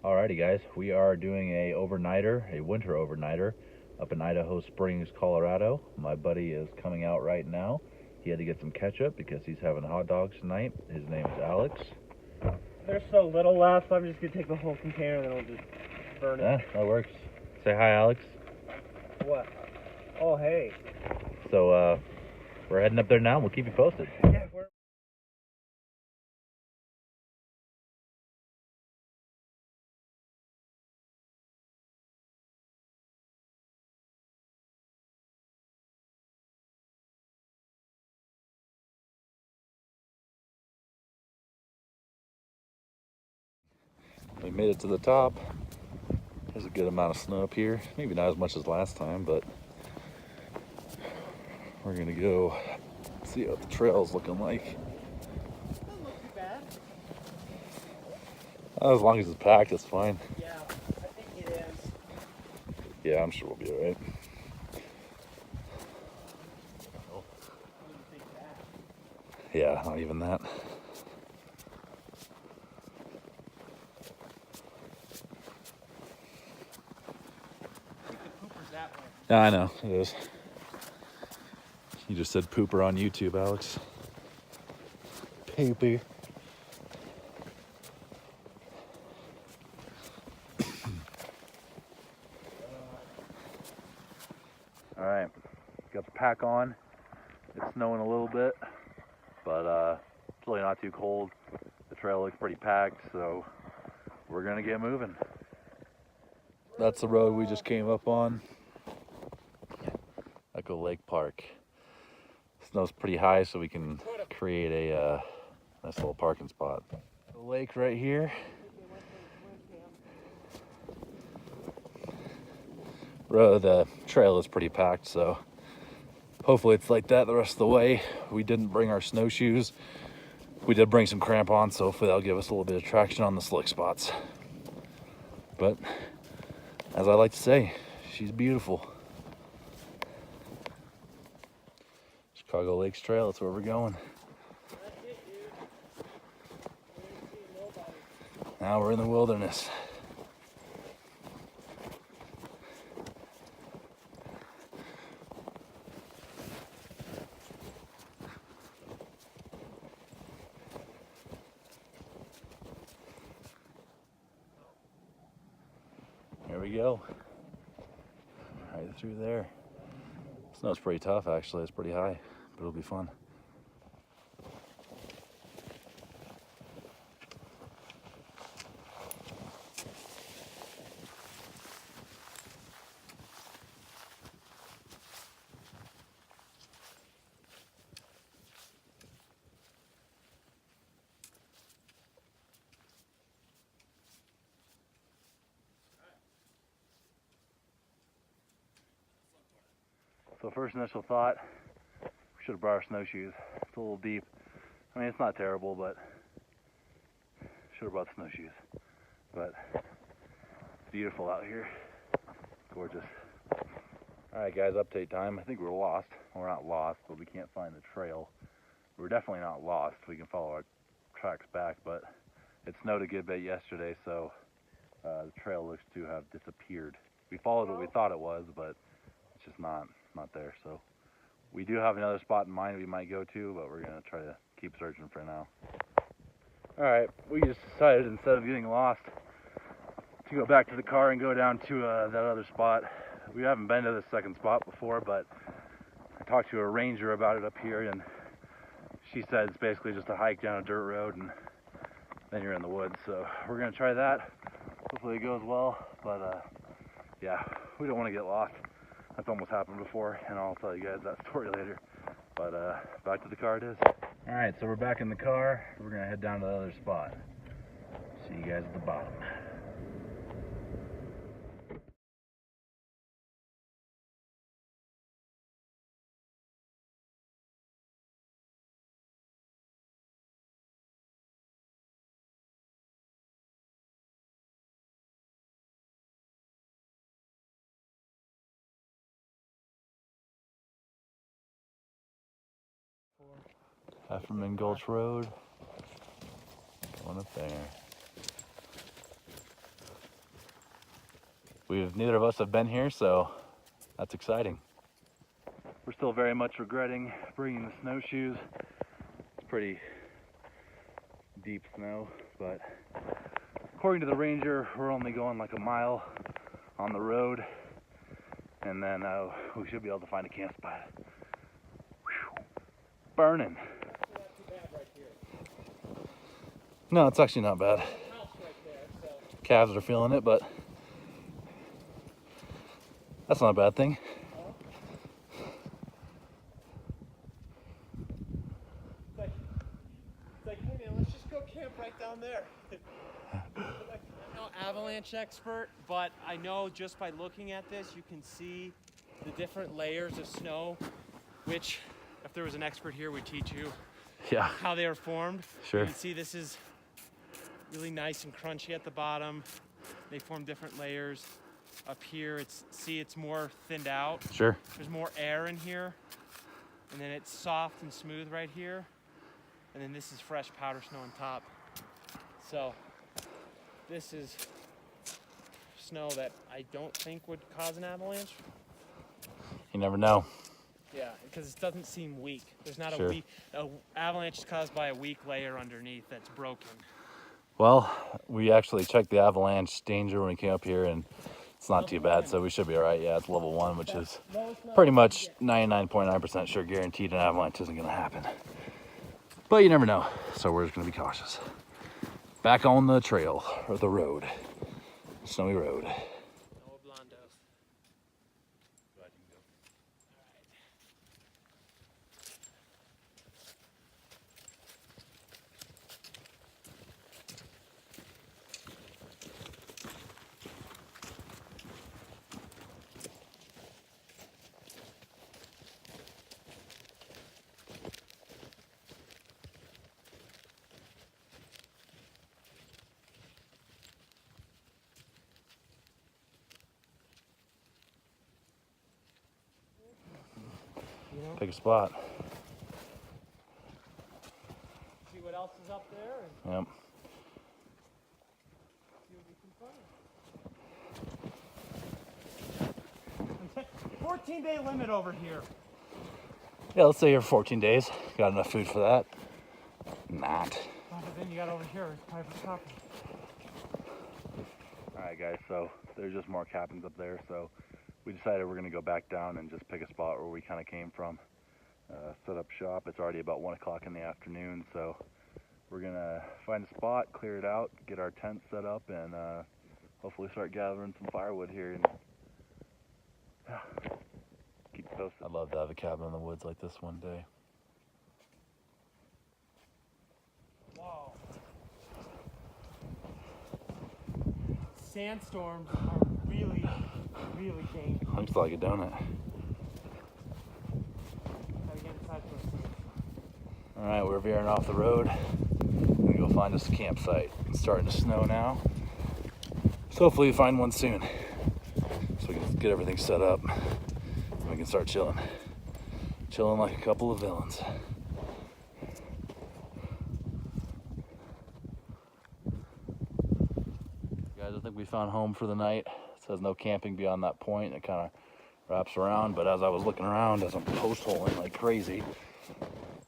Alrighty guys, we are doing a winter overnighter up in Idaho Springs, Colorado. My buddy is coming out right now. He had to get some ketchup because he's having hot dogs tonight. His name is Alex. There's so little left, I'm just gonna take the whole container and then we'll just burn it. Yeah, that works. Say hi, Alex. What? Oh, hey. So, we're heading up there now. We'll keep you posted. Yeah, We made it to the top. There's a good amount of snow up here. Maybe not as much as last time, but we're gonna go see what the trail's looking like. doesn't look too bad. As long as it's packed, it's fine. Yeah, I think it is. Yeah, I'm sure we'll be alright. Yeah, not even that. The pooper's that way. Yeah, I know, it is. You just said pooper on YouTube, Alex. Pooper. Alright, got the pack on. It's snowing a little bit, but it's really not too cold. The trail looks pretty packed, so we're gonna get moving. That's the road we just came up on. Echo Lake Park. Snow's pretty high, so we can create a nice little parking spot. The lake right here. The trail is pretty packed, so hopefully it's like that the rest of the way. We didn't bring our snowshoes. We did bring some crampons, so hopefully that'll give us a little bit of traction on the slick spots. But as I like to say, she's beautiful. Chicago Lakes Trail, that's where we're going. That's it, dude. We ain't seen nobody. Now we're in the wilderness. Here we go. Right through there. Snow's pretty tough, actually. It's pretty high, but it'll be fun. So first initial thought, we should have brought our snowshoes. It's a little deep. I mean, it's not terrible, but should have brought snowshoes. But it's beautiful out here. Gorgeous. All right, guys, update time. I think we're lost. Well, we're not lost, but we can't find the trail. We're definitely not lost. We can follow our tracks back, but it snowed a good bit yesterday, so the trail looks to have disappeared. We followed what we thought it was, but it's just not there. So we do have another spot in mind we might go to, but we're gonna try to keep searching for now. All right, we just decided instead of getting lost to go back to the car and go down to that other spot. We haven't been to this second spot before, but I talked to a ranger about it up here, and she said it's basically just a hike down a dirt road and then you're in the woods. So we're gonna try that. Hopefully it goes well, but yeah, we don't want to get lost. That's almost happened before, and I'll tell you guys that story later. But back to the car it is. All right, so we're back in the car. We're gonna head down to the other spot. See you guys at the bottom. Hefferman Gulch Road. Going up there. neither of us have been here, so that's exciting. We're still very much regretting bringing the snowshoes. It's pretty deep snow, but according to the ranger, we're only going like a mile on the road, and then we should be able to find a camp spot. Whew. Burning. Not too bad right here. No, it's actually not bad. House right there, so. Calves are feeling it, but that's not a bad thing. It's like, hey man, let's just go camp right down there. I'm no avalanche expert, but I know just by looking at this, you can see the different layers of snow, which, if there was an expert here, would teach you Yeah, how they are formed. sure. You can see this is really nice and crunchy at the bottom. They form different layers. Up here, it's more thinned out. Sure. There's more air in here. And then it's soft and smooth right here. And then this is fresh powder snow on top. So this is snow that I don't think would cause an avalanche. You never know. Yeah, because it doesn't seem weak. There's not Sure. a avalanche is caused by a weak layer underneath that's broken. Well, we actually checked the avalanche danger when we came up here, and it's not too bad, so we should be all right. Yeah, it's level 1, which is pretty much 99.9% sure guaranteed an avalanche isn't going to happen. But you never know, so we're just going to be cautious. Back on the trail, or the road, snowy road. No blondos. Pick a spot. See what else is up there and Yep. see what we can find. 14-day limit over here. Yeah, let's stay here for 14 days. Got enough food for that? Not. Oh, but then you got over here, it's private property. Alright guys, so there's just more cabins up there, so we decided we're going to go back down and just pick a spot where we kind of came from. Set up shop. It's already about 1 o'clock in the afternoon, so we're going to find a spot, clear it out, get our tent set up, and hopefully start gathering some firewood here. And keep it posted. I'd love to have a cabin in the woods like this one day. Wow. Sandstorms are really, really dangerous. Looks like it, don't it? Gotta get inside for a second. Alright, we're veering off the road. We're going to go find us a campsite. It's starting to snow now, so hopefully we find one soon, so we can get everything set up and we can start chilling like a couple of villains. Guys, I think we found home for the night. It says no camping beyond that point. It kind of wraps around, but as I was looking around, as I'm post holing like crazy,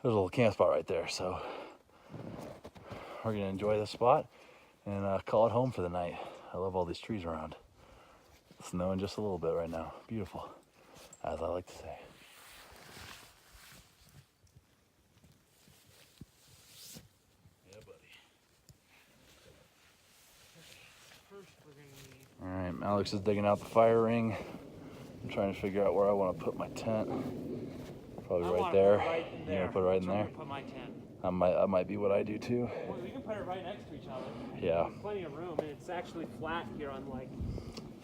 there's a little camp spot right there, so we're gonna enjoy this spot and call it home for the night. I love all these trees around. It's snowing just a little bit right now. Beautiful, as I like to say. Yeah, buddy. First, we're gonna need. All right, Alex is digging out the fire ring. I'm trying to figure out where I want to put my tent. Probably I right wanna there. Put it right in You there. gonna put it right in That's where I'm there? gonna Put my tent. That might be what I do too. Well, we can put it right next to each other. Yeah, There's plenty of room, and it's actually flat here, unlike.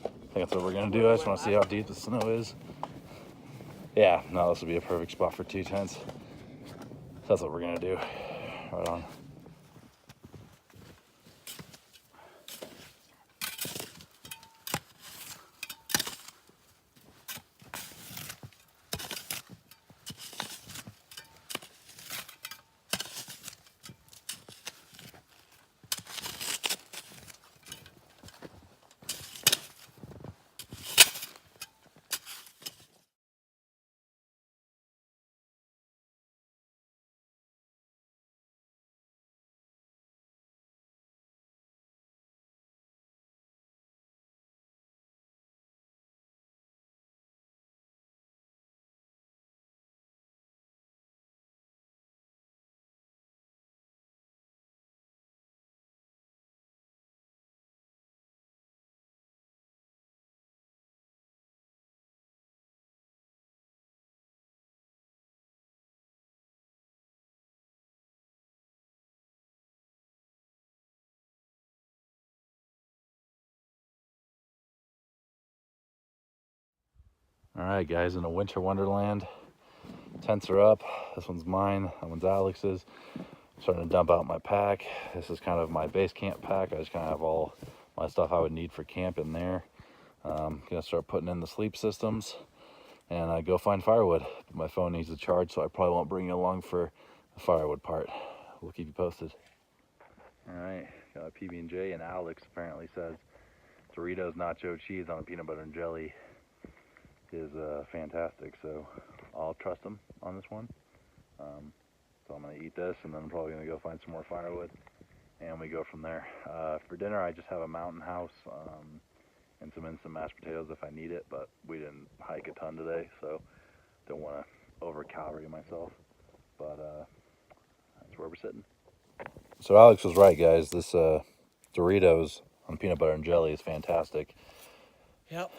I think that's what we're gonna do. I just want to see how deep the snow is. Yeah, no, this would be a perfect spot for 2 tents. That's what we're gonna do. Right on. All right, guys, in a winter wonderland. Tents are up. This one's mine. That one's Alex's. Starting to dump out my pack. This is kind of my base camp pack. I just kind of have all my stuff I would need for camp in there. Gonna start putting in the sleep systems and go find firewood. My phone needs a charge, so I probably won't bring you along for the firewood part. We'll keep you posted. All right, got a PB&J, and Alex apparently says Doritos nacho cheese on a peanut butter and jelly is fantastic, so I'll trust him on this one. So I'm gonna eat this, and then I'm probably gonna go find some more firewood, and we go from there. For dinner, I just have a Mountain House and some instant mashed potatoes if I need it, but we didn't hike a ton today, so don't want to over-calorie myself, but that's where we're sitting. So Alex was right, guys. This Doritos on peanut butter and jelly is fantastic. Yep.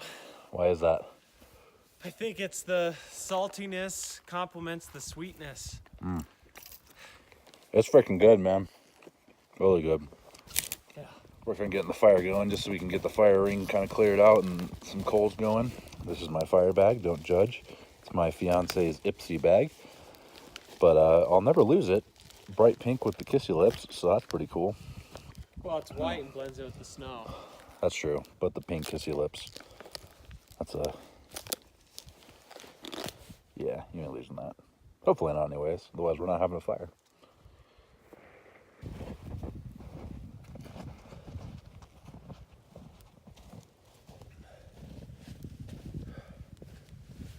Why is that? I think it's the saltiness complements the sweetness. It's freaking good, man. Really good. Yeah. We're gonna get the fire going just so we can get the fire ring kind of cleared out and some coals going. This is my fire bag, don't judge. It's my fiance's Ipsy bag, but I'll never lose it. Bright pink with the kissy lips, so that's pretty cool. Well, it's white and blends in with the snow. That's true, but the pink kissy lips, that's yeah, you ain't losing that. Hopefully not anyways, otherwise we're not having a fire.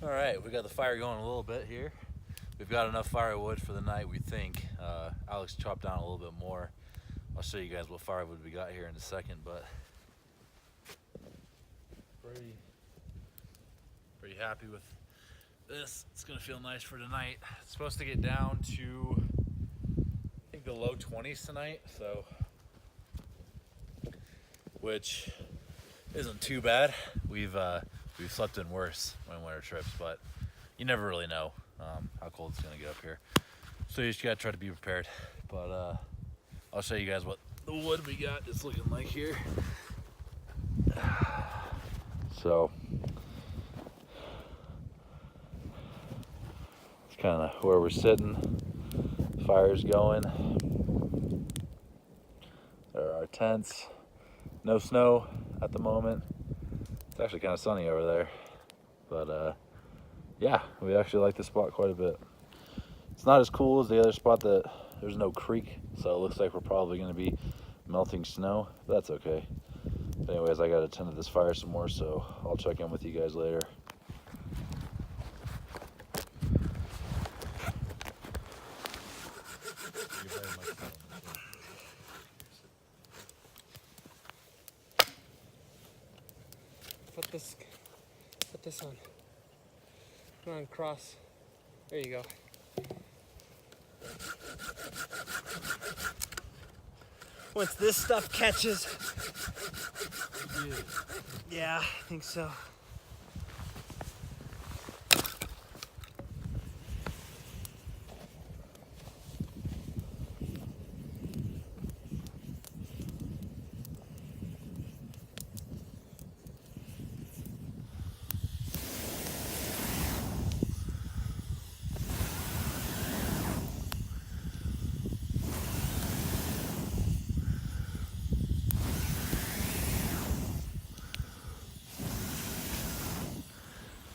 All right, we got the fire going a little bit here. We've got enough firewood for the night, we think. Alex chopped down a little bit more. I'll show you guys what firewood we got here in a second, but pretty happy with this. It's gonna feel nice for tonight. It's supposed to get down to, I think, the low 20s tonight, so, which isn't too bad. We've slept in worse on winter trips, but you never really know how cold it's gonna get up here. So you just gotta try to be prepared. But I'll show you guys what the wood we got is looking like here. So it's kind of where we're sitting. Fire's going. There are our tents. No snow at the moment. It's actually kind of sunny over there, but yeah, we actually like this spot quite a bit. It's not as cool as the other spot that there's no creek, so it looks like we're probably going to be melting snow, but that's okay. But anyways, I got to tend to this fire some more, so I'll check in with you guys later. Put this on. Put on cross. There you go. Once this stuff catches. Yeah, I think so.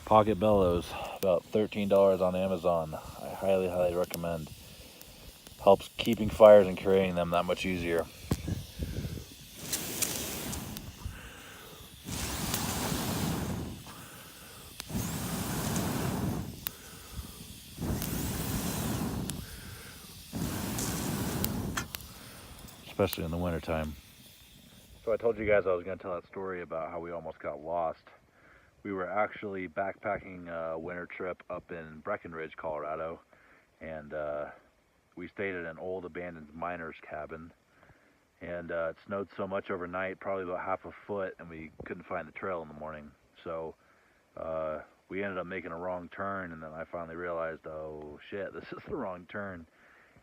Pocket bellows, about $13 on Amazon. I highly recommend. Helps keeping fires and creating them that much easier. Especially in the wintertime. So I told you guys I was going to tell that story about how we almost got lost. We were actually backpacking a winter trip up in Breckenridge, Colorado, and we stayed at an old abandoned miner's cabin, and it snowed so much overnight, probably about half a foot, and we couldn't find the trail in the morning. So we ended up making a wrong turn, and then I finally realized, oh shit, this is the wrong turn.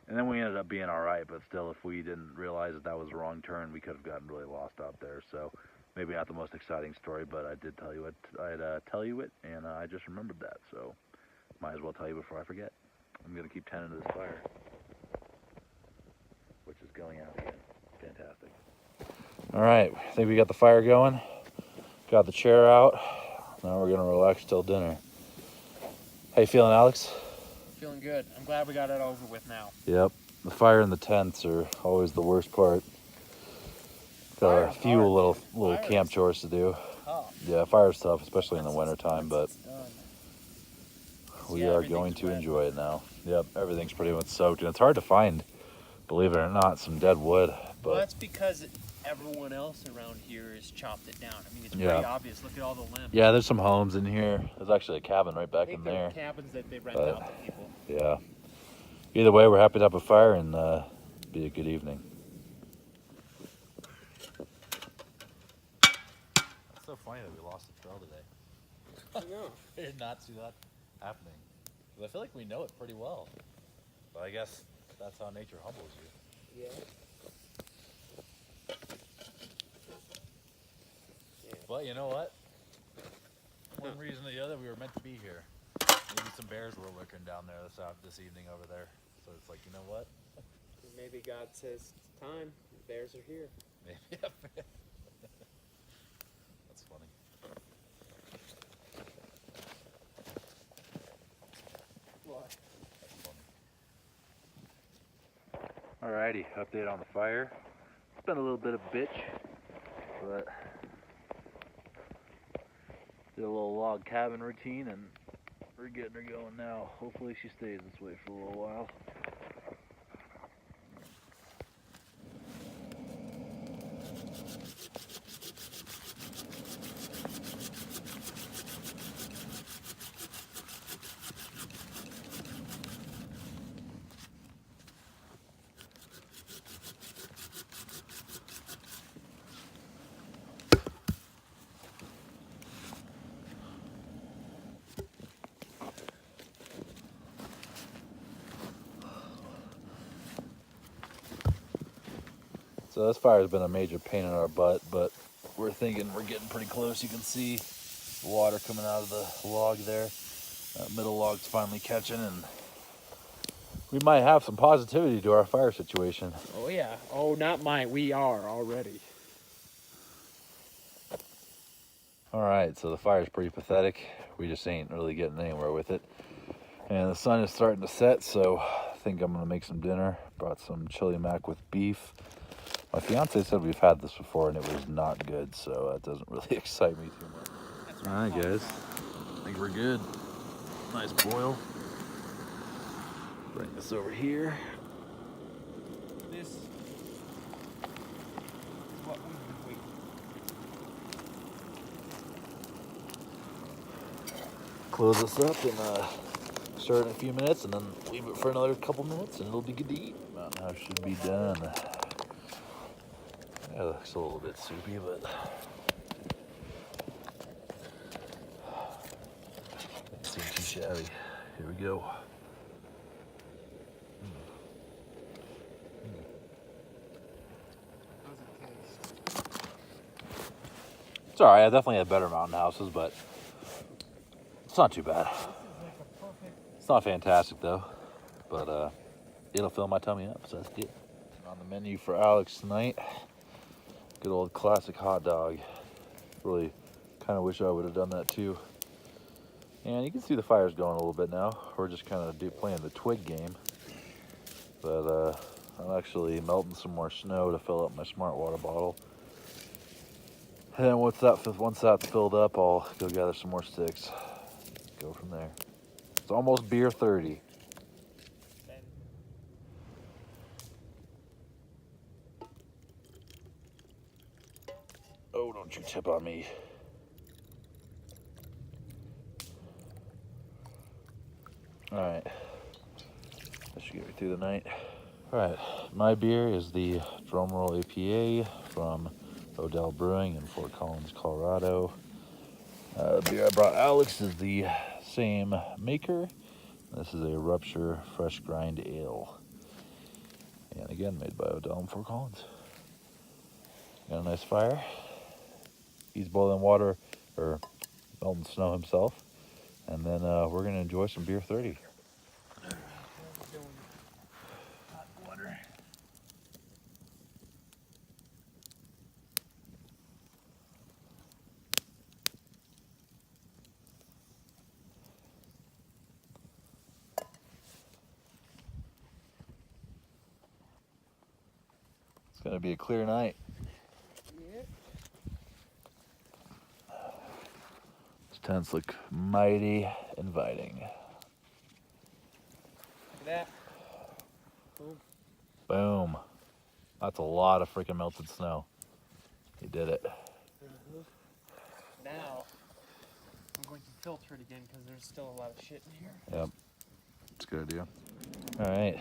And then we ended up being all right, but still, if we didn't realize that was the wrong turn, we could have gotten really lost out there. So maybe not the most exciting story, but I did tell you it. I'd tell you it, and I just remembered that, so might as well tell you before I forget. I'm gonna keep tending to this fire, which is going out again. Fantastic. All right, I think we got the fire going. Got the chair out. Now we're gonna relax till dinner. How you feeling, Alex? Feeling good. I'm glad we got it over with now. Yep. The fire in the tents are always the worst part. Got a few little camp chores to do. Tough. Yeah, fire's tough, especially in the wintertime, but we Yeah, are going to enjoy it now. Yep, everything's pretty much soaked, and it's hard to find, believe it or not, some dead wood. But Well, that's because everyone else around here has chopped it down. I mean, it's Yeah. pretty obvious. Look at all the limbs. yeah, there's some homes in here. There's actually a cabin right I back think in they're there. cabins that they rent But- out to people. Yeah. Either way, we're happy to have a fire and be a good evening. It's so funny that we lost the trail today. I know. I did not see that happening. 'Cause I feel like we know it pretty well. But I guess that's how nature humbles you. Yeah. But you know what? One reason or the other, we were meant to be here. Maybe some bears were lurking down there this evening over there. So it's like, you know what? Maybe God says it's time. The bears are here. Maybe. That's funny. What? Alrighty, update on the fire. It's been a little bit of a bitch, but did a little log cabin routine and we're getting her going now. Hopefully she stays this way for a little while. So this fire's been a major pain in our butt, but we're thinking we're getting pretty close. You can see the water coming out of the log there. That middle log's finally catching, and we might have some positivity to our fire situation. Oh, yeah. Oh, not mine. We are already. All right, so the fire's pretty pathetic. We just ain't really getting anywhere with it. And the sun is starting to set, so I think I'm gonna make some dinner. Brought some chili mac with beef. My fiance said we've had this before and it was not good, so that doesn't really excite me too much. All right, guys. I think we're good. Nice boil. Bring this over here. This is what we've been waiting Close this up and stir it in a few minutes, and then leave it for another couple minutes, and it'll be good to eat. About now should be done. Yeah, it looks a little bit soupy, but doesn't seem too shabby. Here we go. It's alright. I definitely had better mountain houses, but it's not too bad. It's not fantastic though, but it'll fill my tummy up, so that's good. On the menu for Alex tonight, good old classic hot dog. Really kind of wish I would have done that too. And you can see the fire's going a little bit now. We're just kind of playing the twig game. But I'm actually melting some more snow to fill up my smart water bottle. And then once that's filled up, I'll go gather some more sticks. Go from there. It's almost beer 30. Oh, don't you tip on me. Alright. That should get me through the night. Alright, my beer is the Drumroll APA from Odell Brewing in Fort Collins, Colorado. The beer I brought Alex is the same maker. This is a Rupture Fresh Grind Ale. And again, made by Odell in Fort Collins. Got a nice fire. He's boiling water or melting snow himself. And then we're gonna enjoy some beer 30. Hot water. It's gonna be a clear night. Yeah. These tents look mighty inviting. Look at that. Boom. Boom. That's a lot of freaking melted snow. He did it. Now, I'm going to filter it again because there's still a lot of shit in here. Yep. It's a good idea. All right.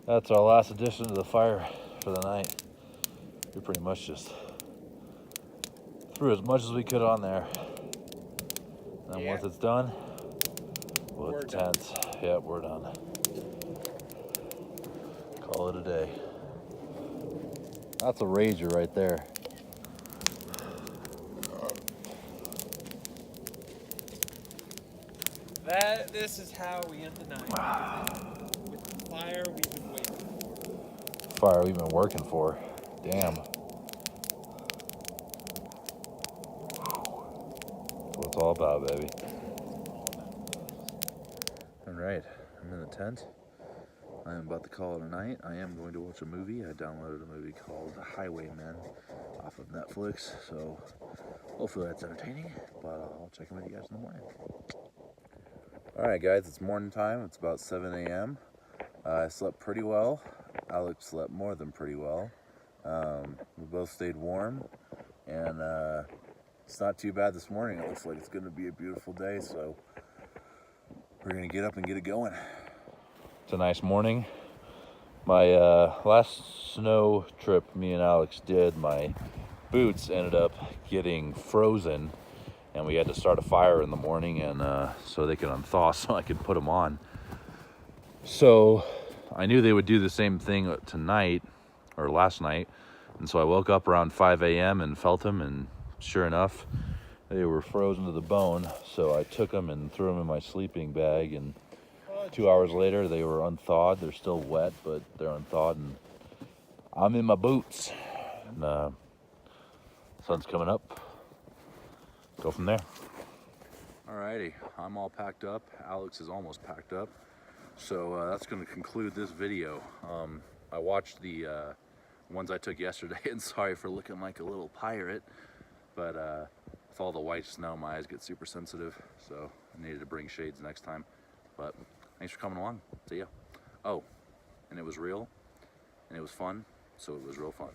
That's our last addition to the fire for the night. We pretty much just threw as much as we could on there. And Yeah. once it's done, we'll We're hit the done. tents. Yep, we're done. Call it a day. That's a rager right there. This is how we end the night. With the fire we've been waiting for. Fire we've been working for. Damn. That's what it's all about, baby. All right, I'm in the tent. I am about to call it a night. I am going to watch a movie. I downloaded a movie called Highwaymen off of Netflix, so hopefully that's entertaining, but I'll check in with you guys in the morning. All right, guys, it's morning time. It's about 7 a.m. I slept pretty well. Alex slept more than pretty well. We both stayed warm, and it's not too bad this morning. It looks like it's going to be a beautiful day, so we're going to get up and get it going. It's a nice morning. My last snow trip me and Alex did, my boots ended up getting frozen, and we had to start a fire in the morning, and so they could unthaw so I could put them on. So I knew they would do the same thing tonight, or last night, and so I woke up around 5 a.m. and felt them, and sure enough, they were frozen to the bone. So I took them and threw them in my sleeping bag, and 2 hours later they were unthawed. They're still wet, but they're unthawed, and I'm in my boots. And sun's coming up. Go from there. Alrighty, I'm all packed up. Alex is almost packed up. So that's going to conclude this video. I watched the ones I took yesterday, and sorry for looking like a little pirate, but with all the white snow, my eyes get super sensitive, so I needed to bring shades next time. But thanks for coming along. See ya. Oh, and it was real, and it was fun, so it was real fun.